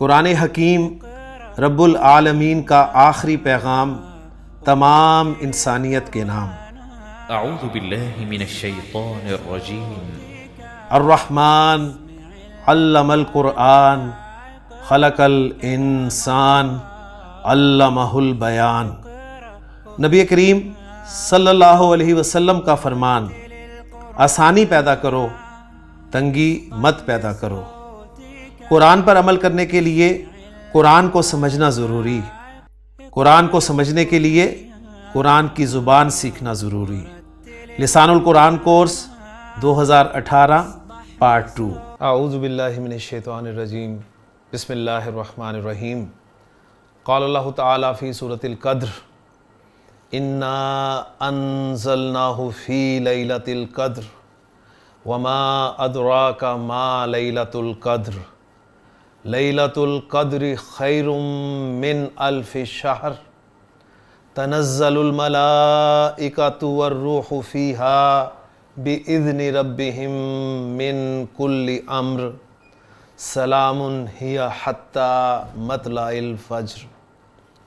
قرآن حکیم رب العالمین کا آخری پیغام تمام انسانیت کے نام۔ اعوذ باللہ من الشیطان الرجیم۔ الرحمن علم القرآن خلق الانسان علمہ البیان۔ نبی کریم صلی اللہ علیہ وسلم کا فرمان، آسانی پیدا کرو، تنگی مت پیدا کرو۔ قرآن پر عمل کرنے کے لیے قرآن کو سمجھنا ضروری، قرآن کو سمجھنے کے لیے قرآن کی زبان سیکھنا ضروری۔ لسان القرآن کورس 2018 پارٹ 2۔ اعوذ باللہ من الشیطان الرجیم، بسم اللہ الرحمن الرحیم۔ قال اللہ تعالیٰ فی سورۃ القدر، انا انزلناہ فی لیلۃ القدر وما ادراک ما لیلۃ القدر لیلۃ القدر خیر من الف شہر تنزل الملائکۃ والروح فیہا بإذن ربہم من کل امر سلام ہی حتی مطلع الفجر۔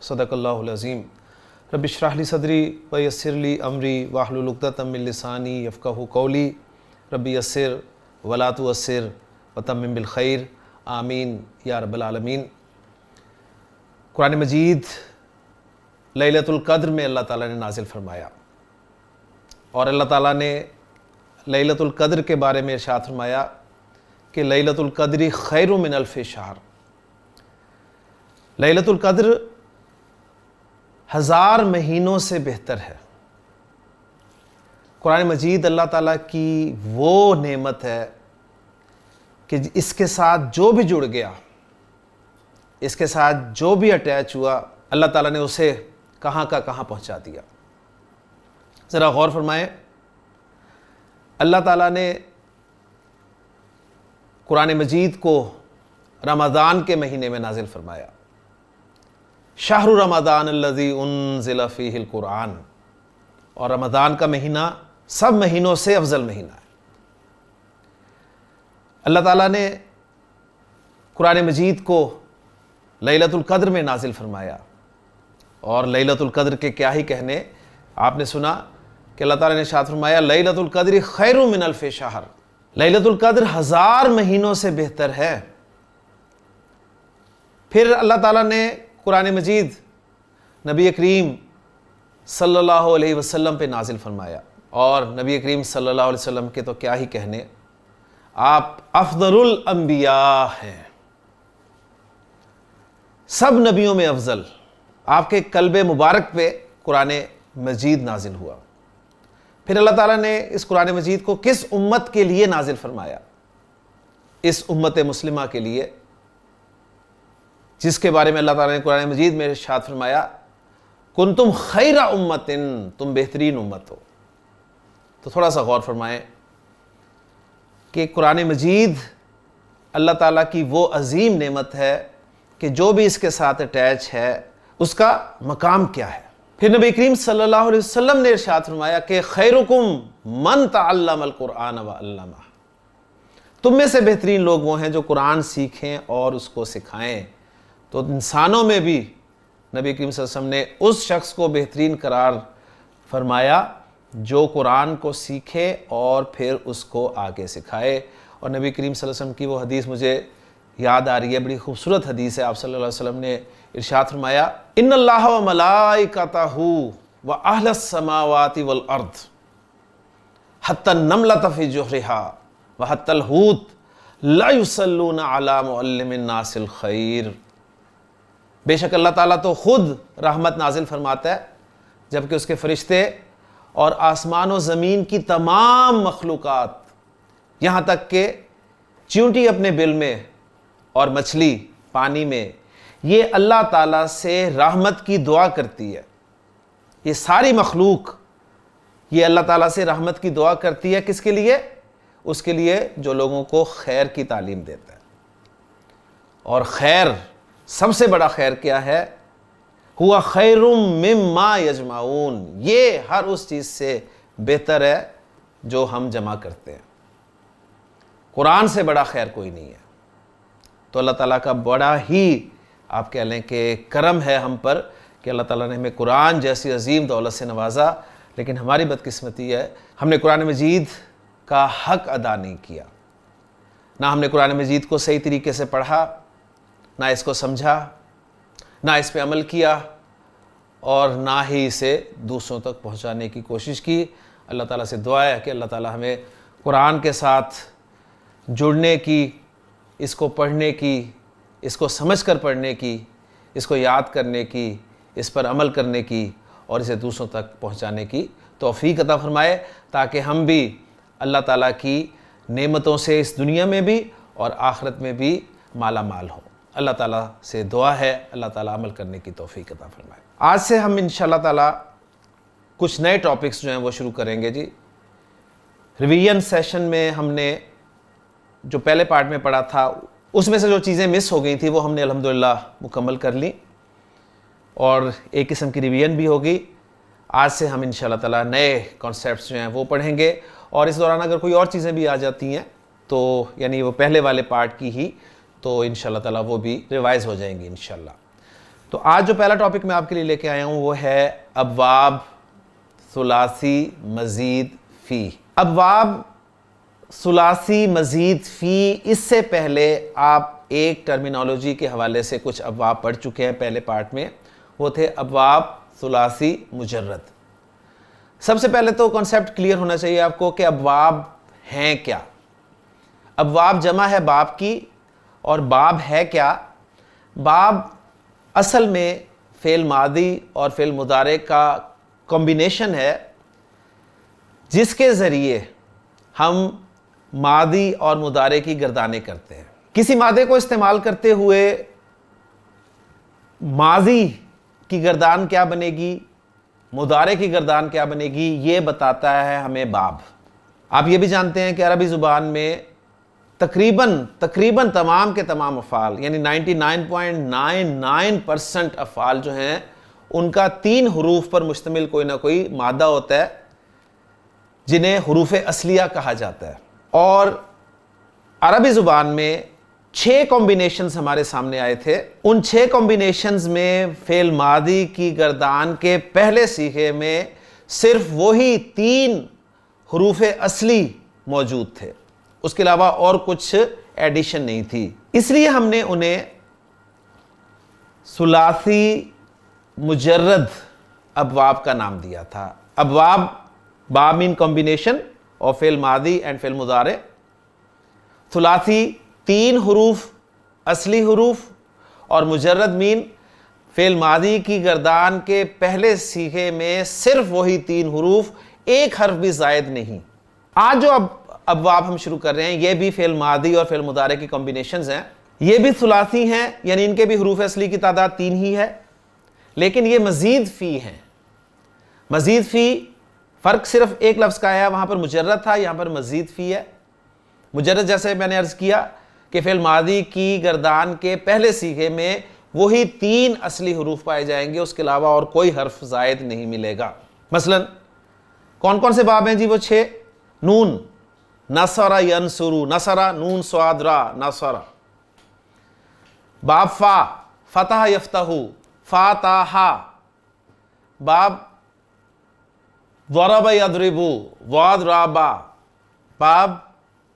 صدق اللہ العظیم۔ رب اشرح لی صدری ویسر لی امری واحلل عقدۃ من لسانی یفقہوا قولی۔ رب یسر ولا تعسر وتمم بالخیر، آمین یا رب العالمین۔ قرآن مجید لیلۃ القدر میں اللہ تعالیٰ نے نازل فرمایا، اور اللہ تعالیٰ نے لیلۃ القدر کے بارے میں ارشاد فرمایا کہ لیلۃ القدر خیر من الف شہر۔ لیلۃ القدر 1000 مہینوں سے بہتر ہے۔ قرآن مجید اللہ تعالیٰ کی وہ نعمت ہے کہ اس کے ساتھ جو بھی جڑ گیا، اس کے ساتھ جو بھی اٹیچ ہوا، اللہ تعالیٰ نے اسے کہاں کا کہاں پہنچا دیا۔ ذرا غور فرمائیں، اللہ تعالیٰ نے قرآن مجید کو رمضان کے مہینے میں نازل فرمایا، شہر رمضان الذی انزل فیہ القرآن، اور رمضان کا مہینہ سب مہینوں سے افضل مہینہ ہے۔ اللہ تعالیٰ نے قرآن مجید کو لیلۃ القدر میں نازل فرمایا، اور لیلۃ القدر کے کیا ہی کہنے، آپ نے سنا کہ اللہ تعالیٰ نے ارشاد فرمایا لیلۃ القدر خیر من الف شہر۔ لیلۃ القدر 1000 مہینوں سے بہتر ہے۔ پھر اللہ تعالیٰ نے قرآن مجید نبی کریم صلی اللہ علیہ وسلم پہ نازل فرمایا، اور نبی کریم صلی اللہ علیہ وسلم کے تو کیا ہی کہنے، آپ افضل الانبیاء ہیں، سب نبیوں میں افضل۔ آپ کے قلب مبارک پہ قرآن مجید نازل ہوا۔ پھر اللہ تعالیٰ نے اس قرآن مجید کو کس امت کے لیے نازل فرمایا؟ اس امت مسلمہ کے لیے، جس کے بارے میں اللہ تعالیٰ نے قرآن مجید میں ارشاد فرمایا کنتم خیر امت، تم بہترین امت ہو۔ تو تھوڑا سا غور فرمائیں کہ قرآن مجید اللہ تعالیٰ کی وہ عظیم نعمت ہے کہ جو بھی اس کے ساتھ اٹیچ ہے اس کا مقام کیا ہے۔ پھر نبی کریم صلی اللہ علیہ وسلم نے ارشاد فرمایا کہ خیرکم من تعلم القرآن وعلمہ، تم میں سے بہترین لوگ وہ ہیں جو قرآن سیکھیں اور اس کو سکھائیں۔ تو انسانوں میں بھی نبی کریم صلی اللہ علیہ وسلم نے اس شخص کو بہترین قرار فرمایا جو قرآن کو سیکھے اور پھر اس کو آگے سکھائے۔ اور نبی کریم صلی اللہ علیہ وسلم کی وہ حدیث مجھے یاد آ رہی ہے، بڑی خوبصورت حدیث ہے۔ آپ صلی اللہ علیہ وسلم نے ارشاد فرمایا ان اللہ و ملائکتہ و اہل السماوات والارض حتی النملۃ فی جحرہا و حتی الحوت لا یصلون علی معلم الناس الخیر۔ بے شک اللہ تعالیٰ تو خود رحمت نازل فرماتا ہے، جبکہ اس کے فرشتے اور آسمان و زمین کی تمام مخلوقات، یہاں تک کہ چیونٹی اپنے بل میں اور مچھلی پانی میں، یہ اللہ تعالیٰ سے رحمت کی دعا کرتی ہے۔ یہ ساری مخلوق یہ اللہ تعالیٰ سے رحمت کی دعا کرتی ہے، کس کے لیے؟ اس کے لیے جو لوگوں کو خیر کی تعلیم دیتا ہے۔ اور خیر، سب سے بڑا خیر کیا ہے؟ ہوا خیر مما یجمعون، یہ ہر اس چیز سے بہتر ہے جو ہم جمع کرتے ہیں۔ قرآن سے بڑا خیر کوئی نہیں ہے۔ تو اللہ تعالیٰ کا بڑا ہی آپ کہہ لیں کہ کرم ہے ہم پر کہ اللہ تعالیٰ نے ہمیں قرآن جیسی عظیم دولت سے نوازا، لیکن ہماری بدقسمتی ہے ہم نے قرآن مجید کا حق ادا نہیں کیا، نہ ہم نے قرآن مجید کو صحیح طریقے سے پڑھا، نہ اس کو سمجھا، نہ اس پہ عمل کیا، اور نہ ہی اسے دوسروں تک پہنچانے کی کوشش کی۔ اللہ تعالیٰ سے دعا ہے کہ اللہ تعالیٰ ہمیں قرآن کے ساتھ جڑنے کی، اس کو پڑھنے کی، اس کو سمجھ کر پڑھنے کی، اس کو یاد کرنے کی، اس پر عمل کرنے کی اور اسے دوسروں تک پہنچانے کی توفیق عطا فرمائے، تاکہ ہم بھی اللہ تعالیٰ کی نعمتوں سے اس دنیا میں بھی اور آخرت میں بھی مالا مال ہوں۔ اللہ تعالیٰ سے دعا ہے اللہ تعالیٰ عمل کرنے کی توفیق عطا فرمائے۔ آج سے ہم انشاءاللہ تعالیٰ کچھ نئے ٹاپکس جو ہیں وہ شروع کریں گے جی۔ ریویژن سیشن میں ہم نے جو پہلے پارٹ میں پڑھا تھا اس میں سے جو چیزیں مس ہو گئی تھی وہ ہم نے الحمدللہ مکمل کر لی، اور ایک قسم کی ریویژن بھی ہوگی۔ آج سے ہم انشاءاللہ تعالیٰ نئے کانسیپٹس جو ہیں وہ پڑھیں گے، اور اس دوران اگر کوئی اور چیزیں بھی آ جاتی ہیں تو یعنی وہ پہلے والے پارٹ کی ہی تو انشاءاللہ تعالیٰ وہ بھی ریوائز ہو جائیں گی انشاءاللہ۔ تو آج جو پہلا ٹاپک میں آپ کے لیے لے کے آیا ہوں وہ ہے ابواب ثلاثی مزید فی۔ ابواب ثلاثی مزید فی، اس سے پہلے آپ ایک ٹرمینالوجی کے حوالے سے کچھ ابواب پڑھ چکے ہیں پہلے پارٹ میں، وہ تھے ابواب ثلاثی مجرد۔ سب سے پہلے تو کنسیپٹ کلیئر ہونا چاہیے آپ کو کہ ابواب ہیں کیا۔ ابواب جمع ہے باب کی، اور باب ہے کیا؟ باب اصل میں فعل ماضی اور فعل مضارع کا کمبینیشن ہے، جس کے ذریعے ہم ماضی اور مضارع کی گردانیں کرتے ہیں۔ کسی مادے کو استعمال کرتے ہوئے ماضی کی گردان کیا بنے گی، مضارع کی گردان کیا بنے گی، یہ بتاتا ہے ہمیں باب۔ آپ یہ بھی جانتے ہیں کہ عربی زبان میں تقریباً تمام کے تمام افعال یعنی 99.99% افعال جو ہیں ان کا 3 حروف پر مشتمل کوئی نہ کوئی مادہ ہوتا ہے جنہیں حروف اصلیہ کہا جاتا ہے، اور عربی زبان میں 6 کمبینیشنز ہمارے سامنے آئے تھے۔ ان 6 کمبینیشنز میں فعل ماضی کی گردان کے پہلے صیغے میں صرف وہی 3 حروف اصلی موجود تھے، اس کے علاوہ اور کچھ ایڈیشن نہیں تھی، اس لیے ہم نے انہیں ثلاثی مجرد ابواب کا نام دیا تھا۔ ابواب باب مین کمبینیشن اور فعل ماضی اینڈ فعل مضارع، ثلاثی 3 حروف اصلی حروف، اور مجرد مین فعل ماضی کی گردان کے پہلے صیغے میں صرف وہی 3 حروف، ایک حرف بھی زائد نہیں۔ آج جو ابواب ہم شروع کر رہے ہیں یہ بھی فعل ماضی اور فعل مضارع کی کمبینیشنز ہیں، یہ بھی ثلاثی ہیں، یعنی ان کے بھی حروف اصلی کی تعداد 3 ہی ہے، لیکن یہ مزید فی ہیں۔ مزید فی فرق صرف ایک لفظ کا ہے، وہاں پر مجرد تھا، یہاں پر مزید فی ہے۔ مجرد جیسے میں نے عرض کیا کہ فعل ماضی کی گردان کے پہلے صیغے میں وہی 3 اصلی حروف پائے جائیں گے، اس کے علاوہ اور کوئی حرف زائد نہیں ملے گا۔ مثلا کون کون سے باب ہیں جی؟ وہ 6۔ نون، نصر ینصرو، نصر نون صاد را، نصر۔ باب فا، فتح یفتح، فاتح۔ باب ضرب یضرب، ضاد را با۔ باب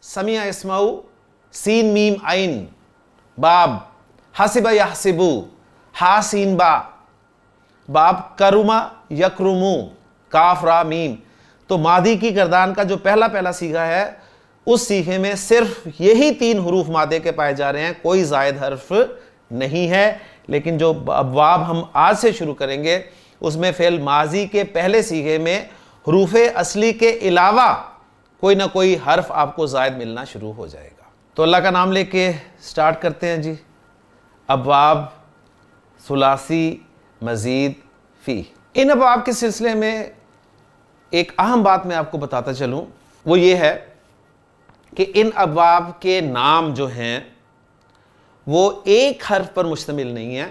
سمع اسمع، سین میم عین۔ باب حسب یحسب، ہا سین با۔ باب کرم یکرم، کاف را میم۔ تو ماضی کی گردان کا جو پہلا صیغہ ہے اس صیغے میں صرف یہی 3 حروف مادے کے پائے جا رہے ہیں، کوئی زائد حرف نہیں ہے۔ لیکن جو ابواب ہم آج سے شروع کریں گے اس میں فعل ماضی کے پہلے صیغے میں حروف اصلی کے علاوہ کوئی نہ کوئی حرف آپ کو زائد ملنا شروع ہو جائے گا۔ تو اللہ کا نام لے کے سٹارٹ کرتے ہیں جی۔ ابواب ثلاثی مزید فی۔ ان ابواب کے سلسلے میں ایک اہم بات میں آپ کو بتاتا چلوں، وہ یہ ہے کہ ان ابواب کے نام جو ہیں وہ ایک حرف پر مشتمل نہیں ہیں،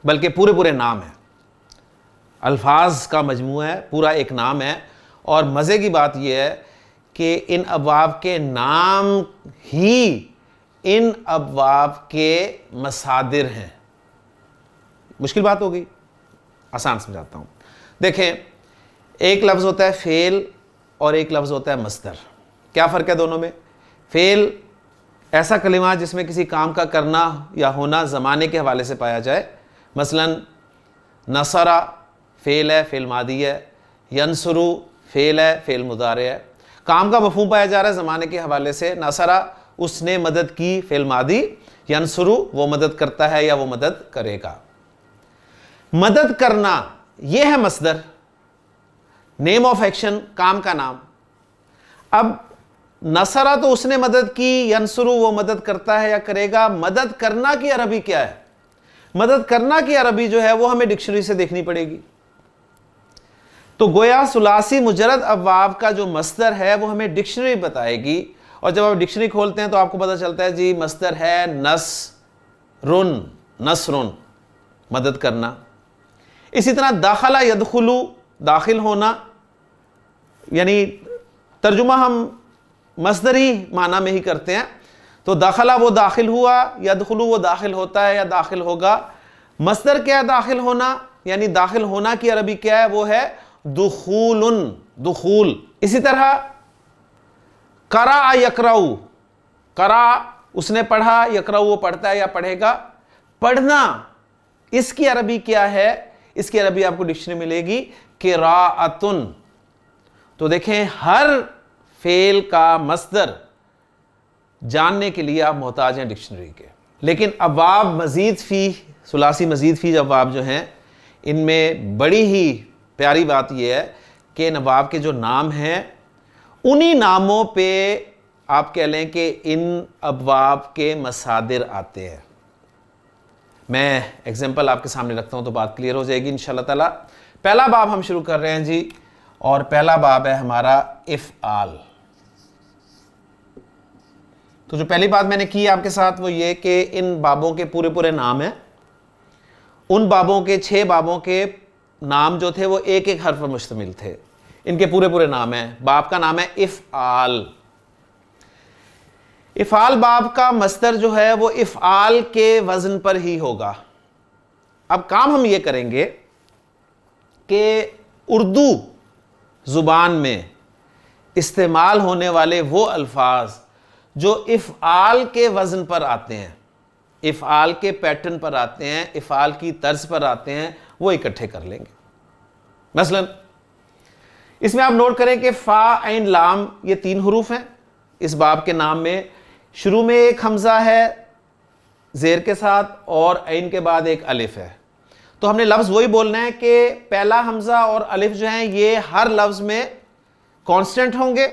بلکہ پورے نام ہیں، الفاظ کا مجموعہ ہے، پورا ایک نام ہے۔ اور مزے کی بات یہ ہے کہ ان ابواب کے نام ہی ان ابواب کے مصادر ہیں. مشکل بات ہوگی، آسان سمجھاتا ہوں. دیکھیں، ایک لفظ ہوتا ہے فعل اور ایک لفظ ہوتا ہے مصدر. کیا فرق ہے دونوں میں؟ فعل ایسا کلمہ جس میں کسی کام کا کرنا یا ہونا زمانے کے حوالے سے پایا جائے. مثلا نصرہ فعل ہے، فعل ماضی ہے. ینصرو فعل ہے، فعل مضارع ہے. کام کا مفہوم پایا جا رہا ہے زمانے کے حوالے سے. نصرہ اس نے مدد کی، فعل ماضی. ینصرو وہ مدد کرتا ہے یا وہ مدد کرے گا. مدد کرنا یہ ہے مصدر، نیم آف ایکشن، کام کا نام. اب نصرہ تو اس نے مدد کی، ینصرو وہ مدد کرتا ہے یا کرے گا. مدد کرنا کی عربی کیا ہے؟ مدد کرنا کی عربی جو ہے وہ ہمیں ڈکشنری سے دیکھنی پڑے گی. تو گویا ثلاثی مجرد ابواب کا جو مصدر ہے وہ ہمیں ڈکشنری بتائے گی. اور جب آپ ڈکشنری کھولتے ہیں تو آپ کو پتہ چلتا ہے جی مصدر ہے نصرن، نصرن مدد کرنا. اسی طرح داخلہ یدخلو داخل ہونا، یعنی ترجمہ ہم مصدری معنی میں ہی کرتے ہیں. تو داخلہ وہ داخل ہوا، یدخلو وہ داخل ہوتا ہے یا داخل ہوگا. مصدر کیا ہے داخل ہونا، یعنی داخل ہونا کی عربی کیا ہے؟ وہ ہے دخول، دخول. اسی طرح قرأ یقرأ، قرأ اس نے پڑھا، یقرأ وہ پڑھتا ہے یا پڑھے گا. پڑھنا اس کی عربی کیا ہے؟ اس کی عربی آپ کو ڈکشنری ملے گی قراءۃن. تو دیکھیں ہر فعل کا مصدر جاننے کے لیے آپ محتاج ہیں ڈکشنری کے. لیکن ابواب مزید فی، ثلاثی مزید فی ابواب جو ہیں، ان میں بڑی ہی پیاری بات یہ ہے کہ ان ابواب کے جو نام ہیں انہی ناموں پہ آپ کہہ لیں کہ ان ابواب کے مصادر آتے ہیں. میں ایگزامپل آپ کے سامنے رکھتا ہوں تو بات کلیئر ہو جائے گی انشاءاللہ تعالی. پہلا باب ہم شروع کر رہے ہیں جی، اور پہلا باب ہے ہمارا افعال. تو جو پہلی بات میں نے کی آپ کے ساتھ وہ یہ کہ ان بابوں کے پورے نام ہیں. ان بابوں کے 6 بابوں کے نام جو تھے وہ ایک ایک حرف پر مشتمل تھے. ان کے پورے نام ہیں. باب کا نام ہے افعال. افعال باب کا مصدر جو ہے وہ افعال کے وزن پر ہی ہوگا. اب کام ہم یہ کریں گے کہ اردو زبان میں استعمال ہونے والے وہ الفاظ جو افعال کے وزن پر آتے ہیں، افعال کے پیٹرن پر آتے ہیں، افعال کی طرز پر آتے ہیں، وہ اکٹھے کر لیں گے. مثلا اس میں آپ نوٹ کریں کہ فا، عین، لام یہ 3 حروف ہیں اس باب کے نام میں. شروع میں ایک حمزہ ہے زیر کے ساتھ اور عین کے بعد ایک الف ہے. تو ہم نے لفظ وہی بولنا ہے کہ پہلا حمزہ اور الف جو ہیں یہ ہر لفظ میں کانسٹنٹ ہوں گے.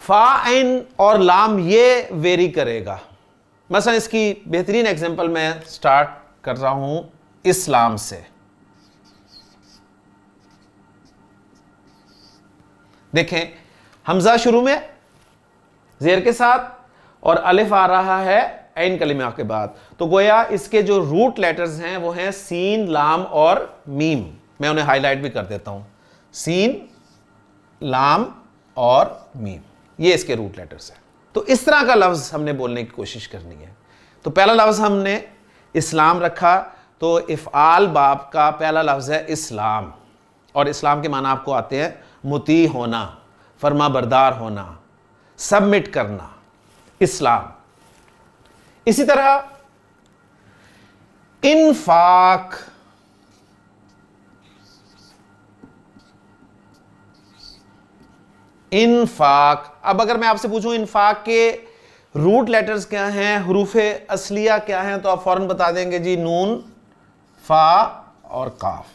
فا، عین اور لام یہ ویری کرے گا. مثلا اس کی بہترین ایگزامپل میں سٹارٹ کر رہا ہوں اسلام سے. دیکھیں حمزہ شروع میں زیر کے ساتھ اور الف آ رہا ہے عین کلمہ کے بعد. تو گویا اس کے جو روٹ لیٹرز ہیں وہ ہیں سین، لام اور میم. میں انہیں ہائی لائٹ بھی کر دیتا ہوں. سین، لام اور میم یہ اس کے روٹ لیٹرز ہیں. تو اس طرح کا لفظ ہم نے بولنے کی کوشش کرنی ہے. تو پہلا لفظ ہم نے اسلام رکھا. تو افعال باب کا پہلا لفظ ہے اسلام. اور اسلام کے معنی آپ کو آتے ہیں مطیع ہونا، فرما بردار ہونا، سبمٹ کرنا. اسلام. اسی طرح انفاق. انفاق. اب اگر میں آپ سے پوچھوں انفاق کے روٹ لیٹرز کیا ہیں، حروف اصلیہ کیا ہیں، تو آپ فوراً بتا دیں گے جی نون، فا اور قاف.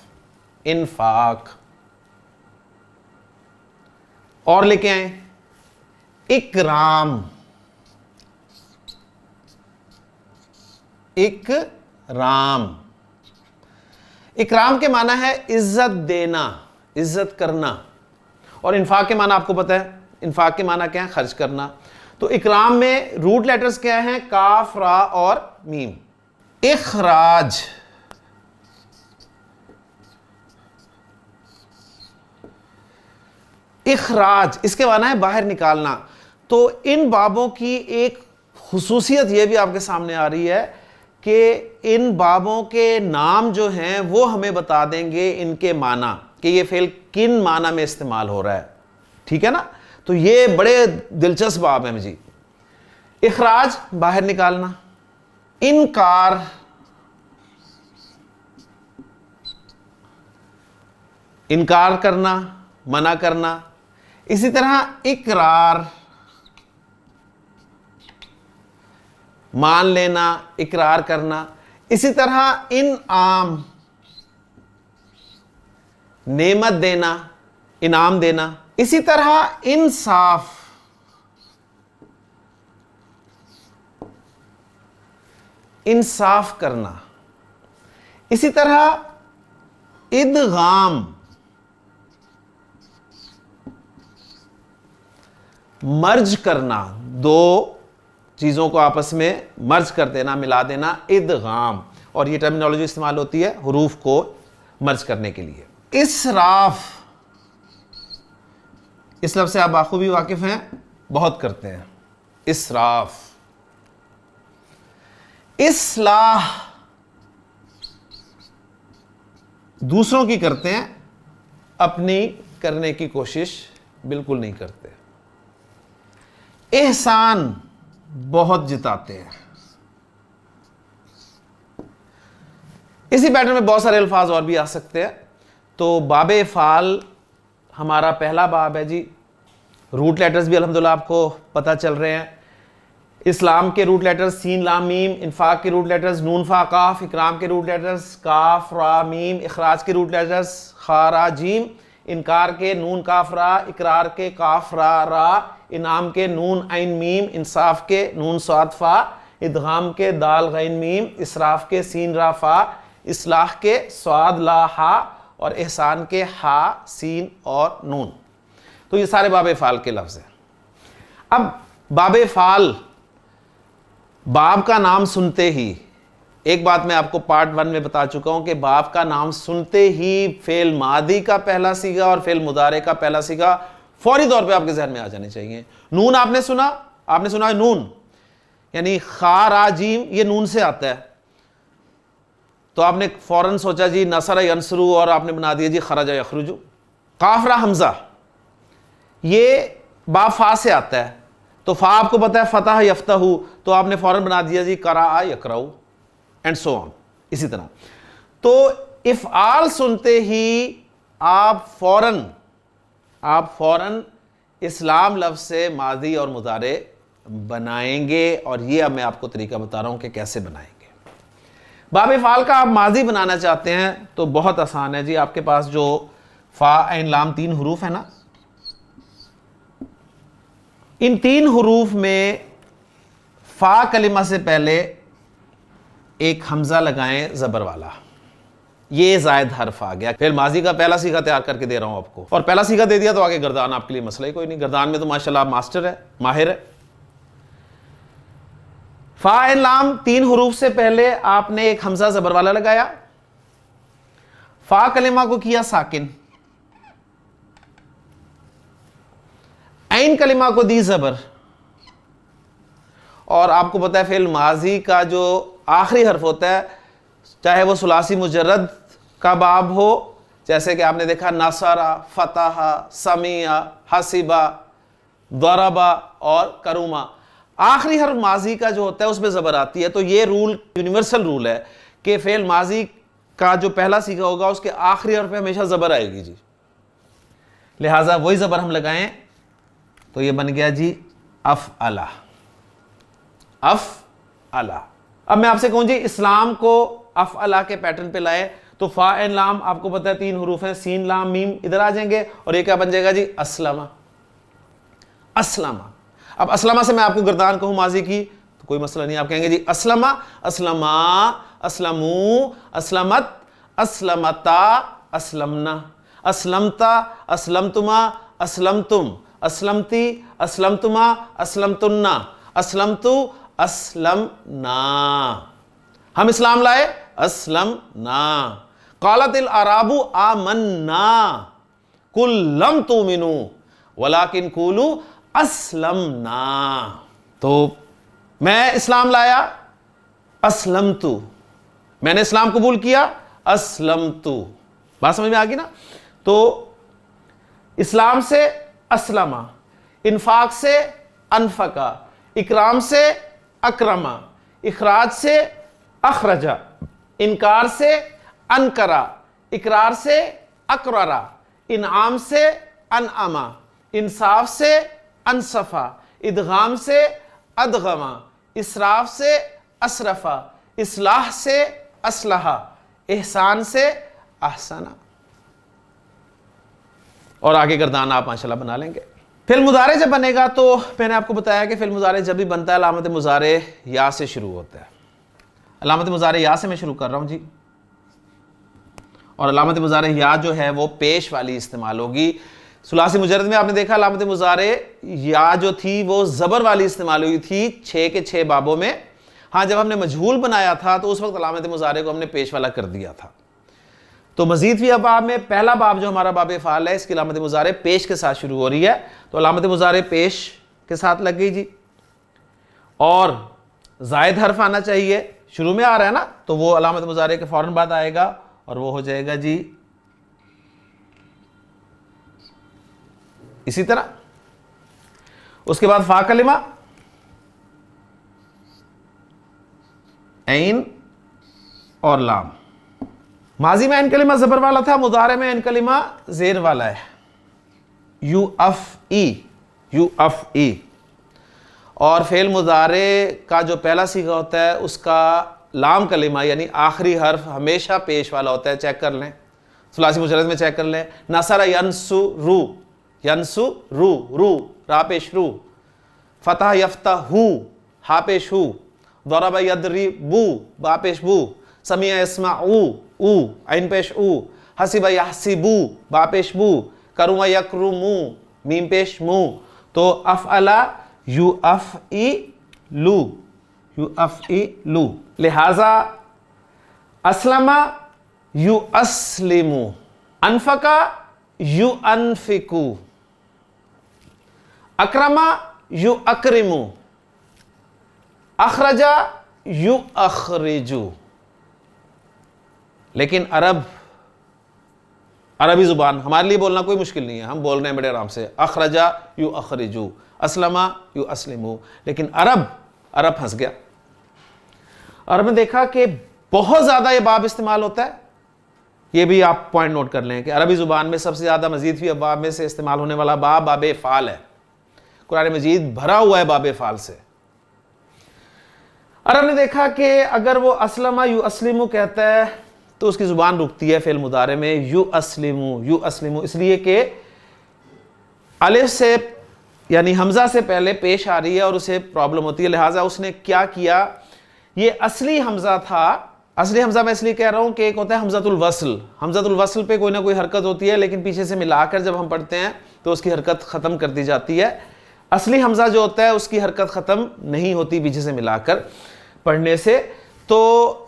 انفاق. اور لے کے آئیں اکرام. اکرام. اکرام کے معنی ہے عزت دینا، عزت کرنا. اور انفاق کے معنی آپ کو پتہ ہے، انفاق کے معنی کیا ہے؟ خرچ کرنا. تو اکرام میں روٹ لیٹرز کیا ہیں؟ کاف، را اور میم. اخراج. اخراج اس کے معنی ہے باہر نکالنا. تو ان بابوں کی ایک خصوصیت یہ بھی آپ کے سامنے آ رہی ہے کہ ان بابوں کے نام جو ہیں وہ ہمیں بتا دیں گے ان کے معنی، کہ یہ فعل کن معنی میں استعمال ہو رہا ہے، ٹھیک ہے نا؟ تو یہ بڑے دلچسپ باب ہیں جی۔ اخراج، باہر نکالنا، انکار، انکار کرنا، منع کرنا، اسی طرح اقرار، مان لینا، اقرار کرنا، اسی طرح انعام، نعمت دینا، انعام دینا، اسی طرح انصاف، انصاف کرنا، اسی طرح ادغام، مرج کرنا، دو چیزوں کو آپس میں مرج کر دینا، ملا دینا، ادغام، اور یہ ٹرمینالوجی استعمال ہوتی ہے حروف کو مرج کرنے کے لیے۔ اسراف، اس لفظ سے آپ بخوبی واقف ہیں، بہت کرتے ہیں، اسراف۔ اصلاح، دوسروں کی کرتے ہیں، اپنی کرنے کی کوشش بالکل نہیں کرتے۔ احسان، بہت جتاتے ہیں۔ اسی پیٹرن میں بہت سارے الفاظ اور بھی آ سکتے ہیں۔ تو باب افعال ہمارا پہلا باب ہے جی۔ روٹ لیٹرز بھی الحمدللہ آپ کو پتہ چل رہے ہیں۔ اسلام کے روٹ لیٹرز سین لام میم، انفاق کے روٹ لیٹرز نون فا قاف، اکرام کے روٹ لیٹرز کاف را میم، اخراج کے روٹ لیٹرز خا را جیم، انکار کے نون کاف را، اقرار کے کاف را را، انعام کے نون عین میم، انصاف کے نون صاد فا، ادغام کے دال غین میم، اسراف کے سین را فا، اصلاح کے صاد لا ہا، اور احسان کے ہا سین اور نون۔ تو یہ سارے باب افعال کے لفظ ہیں۔ اب باب افعال، باب کا نام سنتے ہی، ایک بات میں آپ کو پارٹ 1 میں بتا چکا ہوں کہ باب کا نام سنتے ہی فعل ماضی کا پہلا صیغہ اور فعل مضارع کا پہلا صیغہ فوری طور پہ آپ کے ذہن میں آ جانے چاہیے۔ نون آپ نے سنا نون، یعنی خا را جیم، یہ نون سے آتا ہے، تو آپ نے فوراً سوچا جی نصر ینصرو، اور آپ نے بنا دیا جی خرج یخرجو۔ قاف را حمزہ، یہ با فا سے آتا ہے، تو فا آپ کو پتہ ہے فتح یفتح، تو آپ نے فوراً بنا دیا جی قرأ یقرأ، اینڈ سو آن، اسی طرح۔ تو افعال سنتے ہی آپ فوراً اسلام لفظ سے ماضی اور مضارع بنائیں گے، اور یہ اب میں آپ کو طریقہ بتا رہا ہوں کہ کیسے بنائیں گے۔ باب افعال کا آپ ماضی بنانا چاہتے ہیں تو بہت آسان ہے جی۔ آپ کے پاس جو فا عین لام 3 حروف ہیں نا، ان 3 حروف میں فا کلمہ سے پہلے ایک حمزہ لگائیں زبر والا، یہ زائد حرف آ گیا۔ پھر ماضی کا پہلا صیغہ تیار کر کے دے رہا ہوں آپ کو، اور پہلا صیغہ دے دیا تو آگے گردان آپ کے لیے مسئلہ ہی کوئی نہیں۔ گردان میں تو ماشاءاللہ آپ ماسٹر ہے، ماہر ہے۔ فا عین لام 3 حروف سے پہلے آپ نے ایک حمزہ زبر والا لگایا، فا کلمہ کو کیا ساکن، عین کلمہ کو دی زبر، اور آپ کو پتہ ہے فعل ماضی کا جو آخری حرف ہوتا ہے، چاہے وہ ثلاثی مجرد کا باب ہو، جیسے کہ آپ نے دیکھا نصرہ، فتح، سمیع، حسبہ، ضربہ اور کروما، آخری حرف ماضی کا جو ہوتا ہے اس میں زبر آتی ہے۔ تو یہ رول یونیورسل رول ہے کہ فعل ماضی کا جو پہلا صیغہ ہوگا اس کے آخری حرف پہ ہمیشہ زبر آئے گی جی، لہٰذا وہی زبر ہم لگائیں تو یہ بن گیا جی افعلہ، افعلہ۔ اب میں آپ سے کہوں جی اسلام کو افعلہ کے پیٹرن پہ لائے تو فا عین لام آپ کو پتہ ہے 3 حروف ہیں، سین لام میم ادھر آ جائیں گے، اور یہ کیا بن جائے گا جی اسلمہ، اسلمہ۔ اب اسلمہ سے میں آپ کو گردان کہوں ماضی کی تو کوئی مسئلہ نہیں، آپ کہیں گے جی اسلمہ، اسلمہ، اسلمو، اسلمت، اسلمتا، اسلمنا، اسلمتا، اسلمتما، اسلمتم، اسلمتی، اسلمتما، اسلمتنا، اسلمتو، اسلمنا۔ ہم اسلام لائے، اسلمنا۔ قالت الاعراب آمنا قل لم تؤمنوا ولکن قولوا اسلمنا۔ تو میں اسلام لایا، اسلمت، میں نے اسلام قبول کیا، اسلمت. بات سمجھ میں آ گئی نا؟ تو اسلام سے اسلمہ، انفاق سے انفقہ، اکرام سے اکرمہ، اخراج سے اخرجہ، انکار سے انکرا، اقرار سے اقررا، انعام سے انعما، انصاف سے انصفا، ادغام سے ادغما، اسراف سے اسرفا، اصلاح سے اصلحا، احسان سے احسنا. اور آگے گردان آپ ماشاءاللہ بنا لیں گے. فعل مضارع جب بنے گا تو میں نے آپ کو بتایا کہ فعل مضارع جب بھی بنتا ہے علامت مضارع یا سے شروع ہوتا ہے. علامت مضارع یا سے میں شروع کر رہا ہوں جی. اور علامت مضارع یا جو ہے وہ پیش والی استعمال ہوگی. ثلاثی مجرد میں آپ نے دیکھا علامت مضارع یا جو تھی وہ زبر والی استعمال ہوئی تھی 6 کے 6 بابوں میں. ہاں جب ہم نے مجہول بنایا تھا تو اس وقت علامت مضارع کو ہم نے پیش والا کر دیا تھا. تو مزید فی ابواب میں پہلا باب جو ہمارا باب افعال ہے اس کی علامت مضارع پیش کے ساتھ شروع ہو رہی ہے. تو علامت مضارع پیش کے ساتھ لگ گئی جی. اور زائد حرف آنا چاہیے، شروع میں آ رہا ہے نا تو وہ علامت مضارع کے فوراً بعد آئے گا اور وہ ہو جائے گا جی اسی طرح. اس کے بعد فا کلمہ، عین اور لام. ماضی میں عین کلمہ زبر والا تھا، مضارع میں عین کلمہ زیر والا ہے. You if E. اور فعل مضارع کا جو پہلا صیغہ ہوتا ہے اس کا لام کلمہ یعنی آخری حرف ہمیشہ پیش والا ہوتا ہے. چیک کر لیں، ثلاثی مجرد میں چیک کر لیں. نصر ینصرو، رو را پیش رو. فتح یفتح ہا پیش ہو. ضرب یضربو با پیش بو. سمیع یسمعو او عین پیش او. حسب یحسبو با پیش بو. کرم یکرمو میم پیش مو. تو افعلا یو افعلو. لہذا اسلم یو اسلمو، انفقا یو انفقو، اکرما یو اکرمو، اخرجا یو اخرجو. لیکن عربی زبان ہمارے لیے بولنا کوئی مشکل نہیں ہے، ہم بول رہے ہیں بڑے آرام سے. اخرجا یو اخرجو، اسلما یو اسلمو. لیکن عرب پھنس گیا. عرب نے دیکھا کہ بہت زیادہ یہ باب استعمال ہوتا ہے. یہ بھی آپ پوائنٹ نوٹ کر لیں کہ عربی زبان میں سب سے زیادہ مزید فی ابواب میں سے استعمال ہونے والا باب افعال ہے. قرآن مجید بھرا ہوا ہے باب افعال سے. عرب نے دیکھا کہ اگر وہ اسلمہ یو اسلمو کہتا ہے تو اس کی زبان رکتی ہے فعل مضارع میں یو اسلمو، اس لیے کہ الف سے یعنی حمزہ سے پہلے پیش آ رہی ہے اور اسے پرابلم ہوتی ہے. لہٰذا اس نے کیا کیا، یہ اصلی حمزہ تھا. اصلی حمزہ میں اس لیے کہہ رہا ہوں کہ ایک ہوتا ہے حمزۃ الوصل. حمزۃ الوصل پہ کوئی نہ کوئی حرکت ہوتی ہے لیکن پیچھے سے ملا کر جب ہم پڑھتے ہیں تو اس کی حرکت ختم کر دی جاتی ہے. اصلی حمزہ جو ہوتا ہے اس کی حرکت ختم نہیں ہوتی پیچھے سے ملا کر پڑھنے سے. تو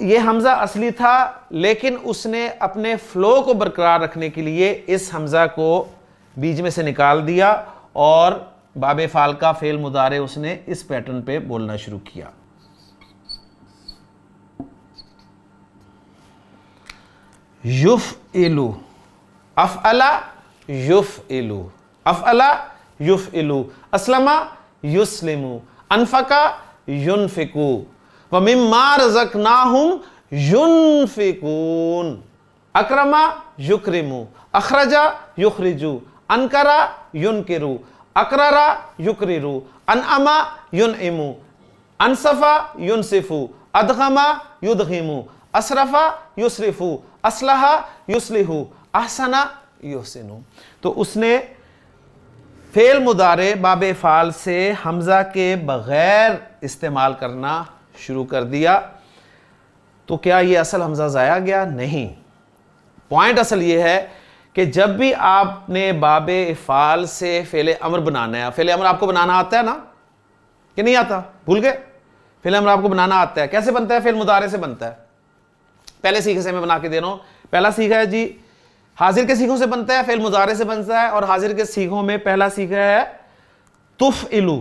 یہ حمزہ اصلی تھا لیکن اس نے اپنے فلو کو برقرار رکھنے کے لیے اس حمزہ کو بیچ میں سے نکال دیا اور باب افعال کا فعل مضارع اس نے اس پیٹرن پہ بولنا شروع کیا. یفعلو، افعلا یفعلو، افعلا یفعلو، اسلما یسلمو، انفقا ینفقو، وَمِمَّا رَزَقْنَاهُمْ يُنْفِقُونَ، اکرما یکرمو، اخرجا یخرجو، انکرا ینکرو، اقررا یقررو، انعما ینعمو، انصفا ینصفو، ادغما یدغمو، اسرفا یسرفو، اصلحا یصلحو، احسنا یحسنو. تو اس نے فعل مضارع باب افعال سے حمزہ کے بغیر استعمال کرنا شروع کر دیا. تو کیا یہ اصل حمزہ ضائع گیا؟ نہیں. پوائنٹ اصل یہ ہے کہ جب بھی آپ نے باب افعال سے فعل امر بنانا ہے، فعل امر آپ کو بنانا آتا ہے نا کہ نہیں آتا؟ بھول گئے؟ فعل امر آپ کو بنانا آتا ہے. کیسے بنتا ہے؟ فعل مضارع سے بنتا ہے. پہلے سیغے سے میں بنا کے دے رہا ہوں. پہلا سیغہ ہے جی حاضر کے سیغوں سے بنتا ہے، فعل مضارع سے بنتا ہے. اور حاضر کے سیغوں میں پہلا سیغہ ہے تفعلو.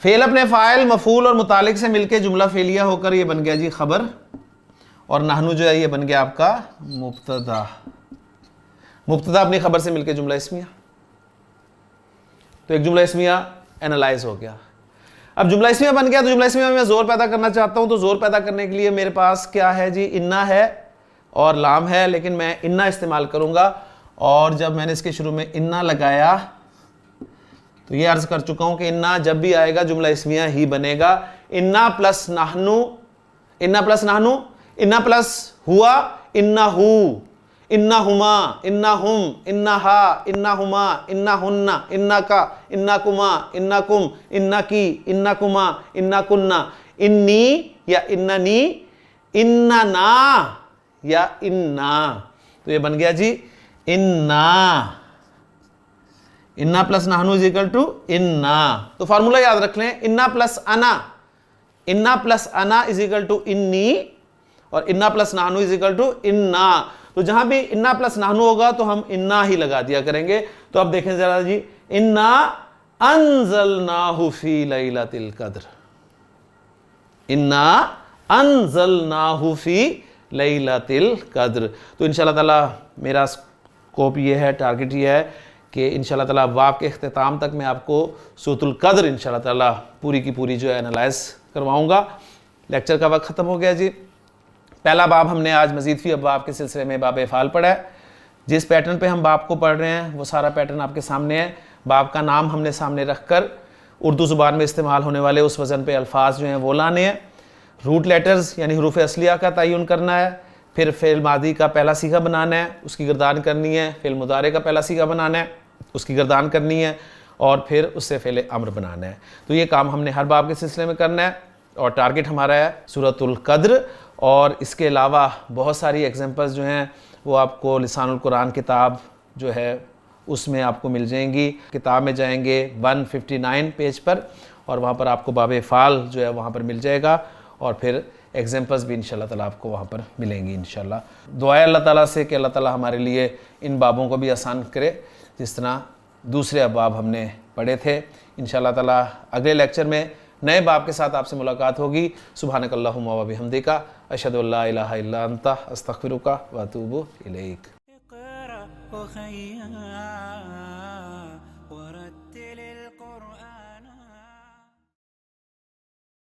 فعل اپنے فاعل مفعول اور متعلق سے مل کے جملہ فعلیہ ہو کر یہ بن گیا جی خبر، اور نحنو جو ہے یہ بن گیا آپ کا مبتدا. مبتدا اپنی خبر سے مل کے جملہ اسمیہ، تو ایک جملہ اسمیہ اینالائز ہو گیا. اب جملہ اسمیہ بن گیا تو جملہ اسمیہ میں زور پیدا کرنا چاہتا ہوں، تو زور پیدا کرنے کے لیے میرے پاس کیا ہے جی، انا ہے اور لام ہے، لیکن میں انا استعمال کروں گا. اور جب میں نے اس کے شروع میں انا لگایا تو یہ عرض کر چکا ہوں کہ انا جب بھی آئے گا جملہ اسمیہ ہی بنے گا. انا پلس نحنو، انا پلس نحنو، انا پلس ہوا، انا ہو، انا ہما، انا ہم، انا ہا، انا ہما، انا ہن، انا کا، انا کما، انا کم، انا کی، انا کما، انا کننا، انی یا اننی، اننا یا انا. تو یہ بن گیا جی انا. انا پلس نحنو از اکول ٹو انا. تو فارمولہ یاد رکھ لیں، انا پلس انا، انا پلس انا از اکول ٹو انی، اور انا پلس نحنو از اکول ٹو انا. تو جہاں بھی انا پلس نحنو ہوگا تو ہم انا ہی لگا دیا کریں گے. تو اب دیکھیں ذرا جی، انا انزلناہ فی لیلۃ القدر، انا انزلناہ فی لیلۃ القدر. تو انشاءاللہ تعالی میرا اسکوپ یہ ہے، ٹارگٹ یہ ہے کہ انشاءاللہ تعالی باب کے اختتام تک میں آپ کو سورۃ القدر انشاءاللہ تعالی پوری کی پوری جو ہے انالائز کرواؤں گا. لیکچر کا وقت ختم ہو گیا جی. پہلا باب ہم نے آج مزید فی ابواب کے سلسلے میں باب افعال پڑھا ہے. جس پیٹرن پہ ہم باب کو پڑھ رہے ہیں وہ سارا پیٹرن آپ کے سامنے ہے. باب کا نام ہم نے سامنے رکھ کر اردو زبان میں استعمال ہونے والے اس وزن پہ الفاظ جو ہیں وہ لانے ہیں. روٹ لیٹرز یعنی حروف اصلیہ کا تعین کرنا ہے، پھر فعل ماضی کا پہلا صیغہ بنانا ہے، اس کی گردان کرنی ہے، فعل مضارع کا پہلا صیغہ بنانا ہے، اس کی گردان کرنی ہے، اور پھر اس سے فعل امر بنانا ہے. تو یہ کام ہم نے ہر باب کے سلسلے میں کرنا ہے، اور ٹارگٹ ہمارا ہے سورۃ القدر. اور اس کے علاوہ بہت ساری ایگزامپلز جو ہیں وہ آپ کو لسان القرآن کتاب جو ہے اس میں آپ کو مل جائیں گی. کتاب میں جائیں گے 159 پیج پر، اور وہاں پر آپ کو باب افعال جو ہے وہاں پر مل جائے گا، اور پھر ایگزامپلز بھی انشاءاللہ تعالیٰ آپ کو وہاں پر ملیں گی انشاءاللہ. دعا ہے اللہ تعالیٰ سے کہ اللہ تعالیٰ ہمارے لیے ان بابوں کو بھی آسان کرے جس طرح دوسرے ابواب ہم نے پڑھے تھے. انشاءاللہ تعالیٰ اگلے لیکچر میں نئے باب کے ساتھ آپ سے ملاقات ہوگی. سبحانک اللہم و بحمدک، اشہد ان لا الہ الا انت، استغفرک و اتوب الیک.